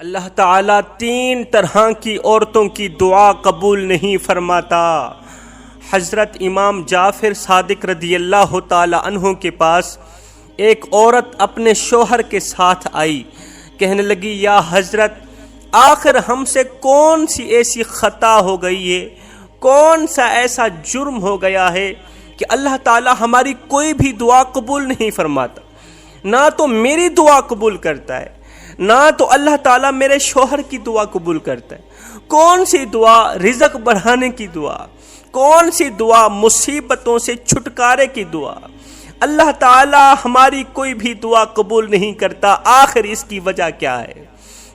اللہ تعالیٰ 3 طرح کی عورتوں کی دعا قبول نہیں فرماتا۔ حضرت امام جعفر صادق رضی اللہ تعالیٰ عنہ کے پاس ایک عورت اپنے شوہر کے ساتھ آئی، کہنے لگی یا حضرت آخر ہم سے کون سی ایسی خطا ہو گئی ہے، کون سا ایسا جرم ہو گیا ہے کہ اللہ تعالیٰ ہماری کوئی بھی دعا قبول نہیں فرماتا، نہ تو میری دعا قبول کرتا ہے نہ تو اللہ تعالیٰ میرے شوہر کی دعا قبول کرتا ہے۔ کون سی دعا رزق بڑھانے کی دعا، کون سی دعا مصیبتوں سے چھٹکارے کی دعا، اللہ تعالیٰ ہماری کوئی بھی دعا قبول نہیں کرتا، آخر اس کی وجہ کیا ہے؟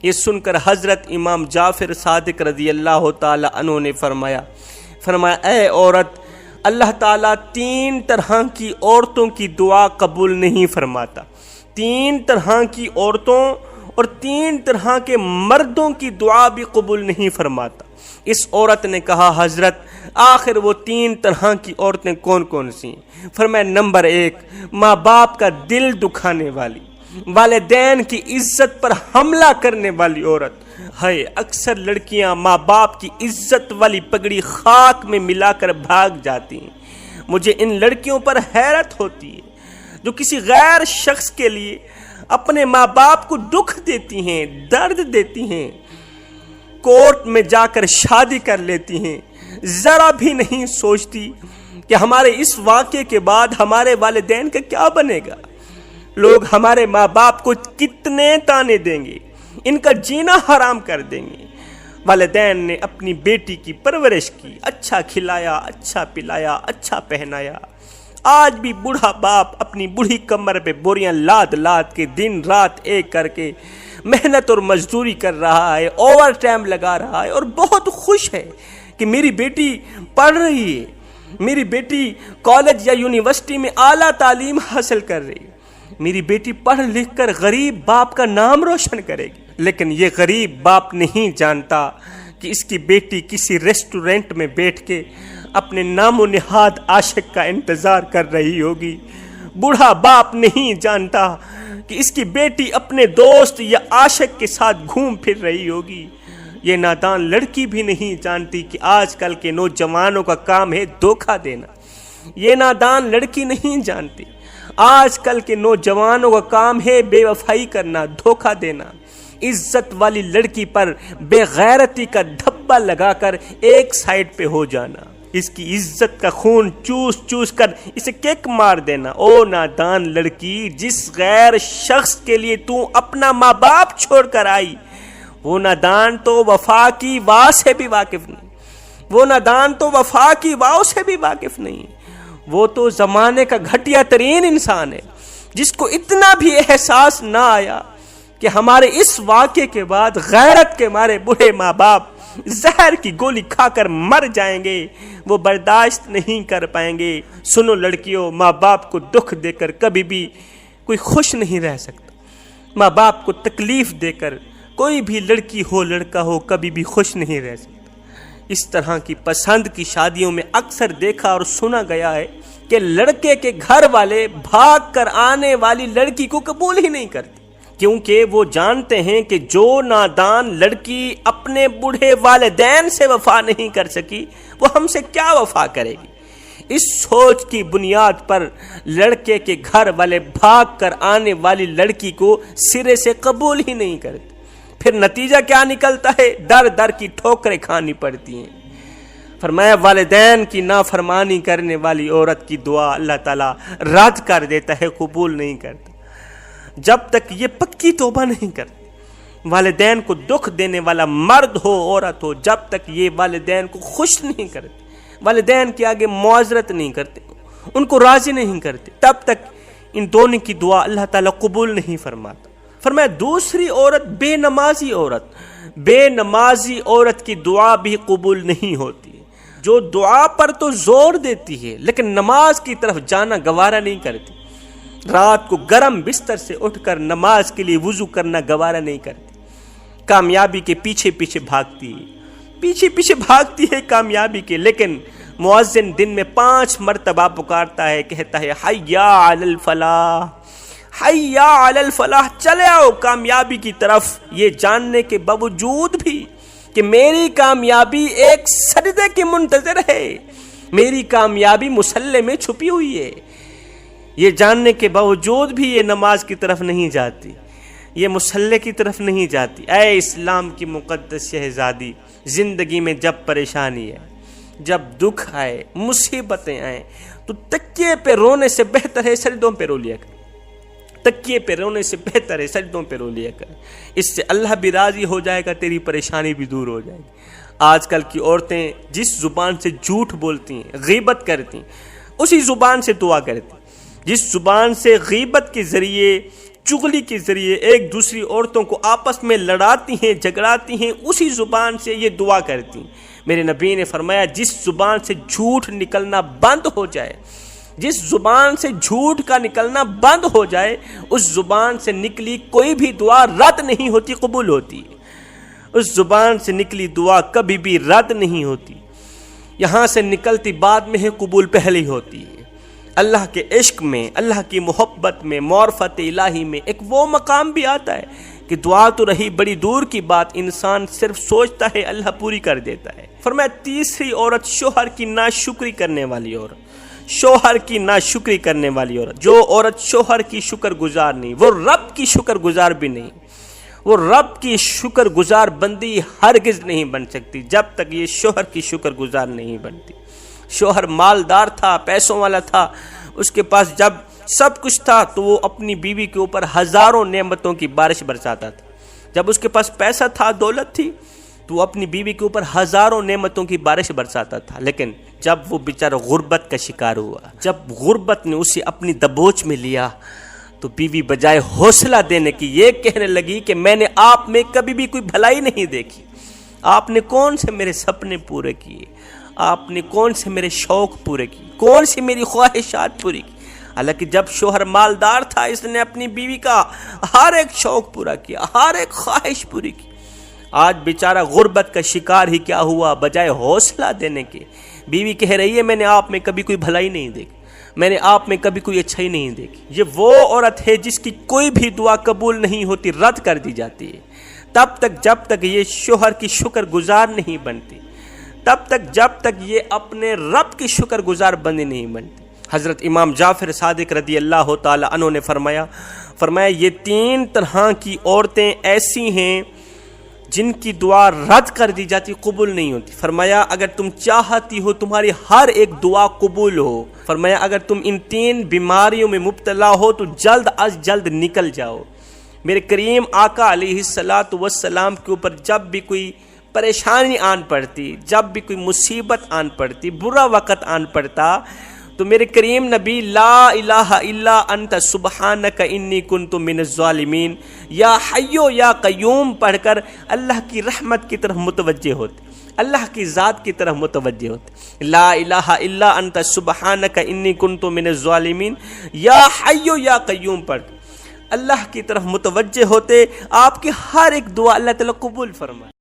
یہ سن کر حضرت امام جعفر صادق رضی اللہ تعالیٰ عنہ نے فرمایا اے عورت، اللہ تعالیٰ 3 طرح کی عورتوں کی دعا قبول نہیں فرماتا، 3 طرح کی عورتوں اور 3 طرح کے مردوں کی دعا بھی قبول نہیں فرماتا۔ اس عورت نے کہا حضرت آخر وہ 3 طرح کی عورتیں کون کون سی ہیں؟ فرمایا نمبر 1 ماں باپ کا دل دکھانے والی، والدین کی عزت پر حملہ کرنے والی عورت۔ ہے اکثر لڑکیاں ماں باپ کی عزت والی پگڑی خاک میں ملا کر بھاگ جاتی ہیں۔ مجھے ان لڑکیوں پر حیرت ہوتی ہے جو کسی غیر شخص کے لیے اپنے ماں باپ کو دکھ دیتی ہیں، درد دیتی ہیں، کورٹ میں جا کر شادی کر لیتی ہیں، ذرا بھی نہیں سوچتی کہ ہمارے اس واقعے کے بعد ہمارے والدین کا کیا بنے گا، لوگ ہمارے ماں باپ کو کتنے تانے دیں گے، ان کا جینا حرام کر دیں گے۔ والدین نے اپنی بیٹی کی پرورش کی، اچھا کھلایا، اچھا پلایا، اچھا پہنایا۔ آج بھی بوڑھا باپ اپنی بوڑھی کمر پہ بوریاں لاد لاد کے دن رات ایک کر کے محنت اور مزدوری کر رہا ہے، اوور ٹائم لگا رہا ہے اور بہت خوش ہے کہ میری بیٹی پڑھ رہی ہے، میری بیٹی کالج یا یونیورسٹی میں اعلیٰ تعلیم حاصل کر رہی ہے، میری بیٹی پڑھ لکھ کر غریب باپ کا نام روشن کرے گی۔ لیکن یہ غریب باپ نہیں جانتا کہ اس کی بیٹی کسی ریسٹورنٹ میں بیٹھ کے اپنے نام و نہاد عاشق کا انتظار کر رہی ہوگی۔ بوڑھا باپ نہیں جانتا کہ اس کی بیٹی اپنے دوست یا عاشق کے ساتھ گھوم پھر رہی ہوگی۔ یہ نادان لڑکی بھی نہیں جانتی کہ آج کل کے نوجوانوں کا کام ہے دھوکہ دینا۔ یہ نادان لڑکی نہیں جانتی آج کل کے نوجوانوں کا کام ہے بے وفائی کرنا، دھوکہ دینا۔ عزت والی لڑکی پر بے غیرتی کا دھبا لگا کر ایک سائیڈ پہ ہو جانا، اس کی عزت کا خون چوس چوس کر اسے کک مار دینا۔ او نادان لڑکی، جس غیر شخص کے لیے تو اپنا ماں باپ چھوڑ کر آئی، وہ نادان تو وفا کی واہ سے بھی واقف نہیں، وہ نادان تو وفا کی واہ سے بھی واقف نہیں، وہ تو زمانے کا گھٹیا ترین انسان ہے جس کو اتنا بھی احساس نہ آیا کہ ہمارے اس واقعے کے بعد غیرت کے مارے بوڑھے ماں باپ زہر کی گولی کھا کر مر جائیں گے، وہ برداشت نہیں کر پائیں گے۔ سنو لڑکیوں، ماں باپ کو دکھ دے کر کبھی بھی کوئی خوش نہیں رہ سکتا، ماں باپ کو تکلیف دے کر کوئی بھی لڑکی ہو لڑکا ہو کبھی بھی خوش نہیں رہ سکتا۔ اس طرح کی پسند کی شادیوں میں اکثر دیکھا اور سنا گیا ہے کہ لڑکے کے گھر والے بھاگ کر آنے والی لڑکی کو قبول ہی نہیں کرتے، کیونکہ وہ جانتے ہیں کہ جو نادان لڑکی اپنے بوڑھے والدین سے وفا نہیں کر سکی وہ ہم سے کیا وفا کرے گی۔ اس سوچ کی بنیاد پر لڑکے کے گھر والے بھاگ کر آنے والی لڑکی کو سرے سے قبول ہی نہیں کرتے۔ پھر نتیجہ کیا نکلتا ہے؟ در در کی ٹھوکریں کھانی پڑتی ہیں۔ فرمایا والدین کی نافرمانی کرنے والی عورت کی دعا اللہ تعالیٰ رد کر دیتا ہے، قبول نہیں کرتا جب تک یہ پکی توبہ نہیں کرتی۔ والدین کو دکھ دینے والا مرد ہو عورت ہو، جب تک یہ والدین کو خوش نہیں کرتے، والدین کے آگے معذرت نہیں کرتے، ان کو راضی نہیں کرتے، تب تک ان دونوں کی دعا اللہ تعالیٰ قبول نہیں فرماتا۔ فرمایا دوسری عورت بے نمازی عورت، بے نمازی عورت کی دعا بھی قبول نہیں ہوتی، جو دعا پر تو زور دیتی ہے لیکن نماز کی طرف جانا گوارا نہیں کرتی، رات کو گرم بستر سے اٹھ کر نماز کے لیے وضو کرنا گوارا نہیں کرتی، کامیابی کے پیچھے پیچھے بھاگتی ہے کامیابی کے، لیکن مؤذن دن میں 5 مرتبہ پکارتا ہے، کہتا ہے حی علی الفلاح، حیا علی الفلاح، چلے آؤ کامیابی کی طرف، یہ جاننے کے باوجود بھی کہ میری کامیابی ایک سجدے کی منتظر ہے، میری کامیابی مصلی میں چھپی ہوئی ہے، یہ جاننے کے باوجود بھی یہ نماز کی طرف نہیں جاتی، یہ مصلی کی طرف نہیں جاتی۔ اے اسلام کی مقدس شہزادی، زندگی میں جب پریشانی ہے، جب دکھ آئے، مصیبتیں آئیں، تو تکیے پہ رونے سے بہتر ہے سجدوں پہ رو لیا کر، تکیے پہ رونے سے بہتر ہے سجدوں پہ رو لیا کر، اس سے اللہ بھی راضی ہو جائے گا، تیری پریشانی بھی دور ہو جائے گی۔ آج کل کی عورتیں جس زبان سے جھوٹ بولتی ہیں، غیبت کرتی ہیں، اسی زبان سے دعا کرتی ہیں، جس زبان سے غیبت کے ذریعے، چغلی کے ذریعے ایک دوسری عورتوں کو آپس میں لڑاتی ہیں، جھگڑاتی ہیں، اسی زبان سے یہ دعا کرتی ہیں۔ میرے نبی نے فرمایا جس زبان سے جھوٹ نکلنا بند ہو جائے، جس زبان سے جھوٹ کا نکلنا بند ہو جائے، اس زبان سے نکلی کوئی بھی دعا رد نہیں ہوتی، قبول ہوتی ہے۔ اس زبان سے نکلی دعا کبھی بھی رد نہیں ہوتی، یہاں سے نکلتی بعد میں ہے، قبول پہلے ہی ہوتی ہے۔ اللہ کے عشق میں، اللہ کی محبت میں، معرفت الہی میں ایک وہ مقام بھی آتا ہے کہ دعا تو رہی بڑی دور کی بات، انسان صرف سوچتا ہے اللہ پوری کر دیتا ہے۔ فرمایا تیسری عورت شوہر کی ناشکری کرنے والی عورت، شوہر کی ناشکری کرنے والی عورت، جو عورت شوہر کی شکر گزار نہیں، وہ رب کی شکر گزار بھی نہیں، وہ رب کی شکر گزار بندی ہرگز نہیں بن سکتی جب تک یہ شوہر کی شکر گزار نہیں بنتی۔ شوہر مالدار تھا، پیسوں والا تھا، اس کے پاس جب سب کچھ تھا تو وہ اپنی بیوی کے اوپر ہزاروں نعمتوں کی بارش برساتا تھا۔ جب اس کے پاس پیسہ تھا، دولت تھی، تو وہ اپنی بیوی کے اوپر ہزاروں نعمتوں کی بارش برساتا تھا۔ لیکن جب وہ بیچارہ غربت کا شکار ہوا، جب غربت نے اسے اپنی دبوچ میں لیا، تو بیوی بجائے حوصلہ دینے کی یہ کہنے لگی کہ میں نے آپ میں کبھی بھی کوئی بھلائی نہیں دیکھی، آپ نے کون سے میرے سپنے پورے کیے، آپ نے کون سے میرے شوق پورے کیے، کون سی میری خواہشات پوری کی۔ حالانکہ جب شوہر مالدار تھا، اس نے اپنی بیوی کا ہر ایک شوق پورا کیا، ہر ایک خواہش پوری کی۔ آج بیچارہ غربت کا شکار ہی کیا ہوا، بجائے حوصلہ دینے کے بیوی کہہ رہی ہے میں نے آپ میں کبھی کوئی بھلائی نہیں دیکھی، میں نے آپ میں کبھی کوئی اچھائی نہیں دیکھی۔ یہ وہ عورت ہے جس کی کوئی بھی دعا قبول نہیں ہوتی، رد کر دی جاتی ہے، تب تک جب تک یہ شوہر کی شکر گزار نہیں بنتی، تب تک جب تک یہ اپنے رب کی شکر گزار بندی نہیں بنتی۔ حضرت امام جعفر صادق رضی اللہ تعالی عنہ نے فرمایا یہ تین طرح کی عورتیں ایسی ہیں جن کی دعا رد کر دی جاتی، قبول نہیں ہوتی۔ فرمایا اگر تم چاہتی ہو تمہاری ہر ایک دعا قبول ہو، فرمایا اگر تم ان تین بیماریوں میں مبتلا ہو تو جلد از جلد نکل جاؤ۔ میرے کریم آقا علیہ السلام کے اوپر جب بھی کوئی پریشانی آن پڑتی، جب بھی کوئی مصیبت آن پڑتی، برا وقت آن پڑتا، تو میرے کریم نبی لا الہ الا انت سبحانک انی کنت من الظالمین، یا حیو یا قیوم پڑھ کر اللہ کی رحمت کی طرف متوجہ ہوتے، اللہ کی ذات کی طرف متوجہ ہوتے۔ لا الہ الا انت سبحانک انی کنت من الظالمین، یا حیو یا قیوم پڑھ کر اللہ کی طرف متوجہ ہوتے، آپ کی ہر ایک دعا اللہ تعالیٰ قبول فرمائے۔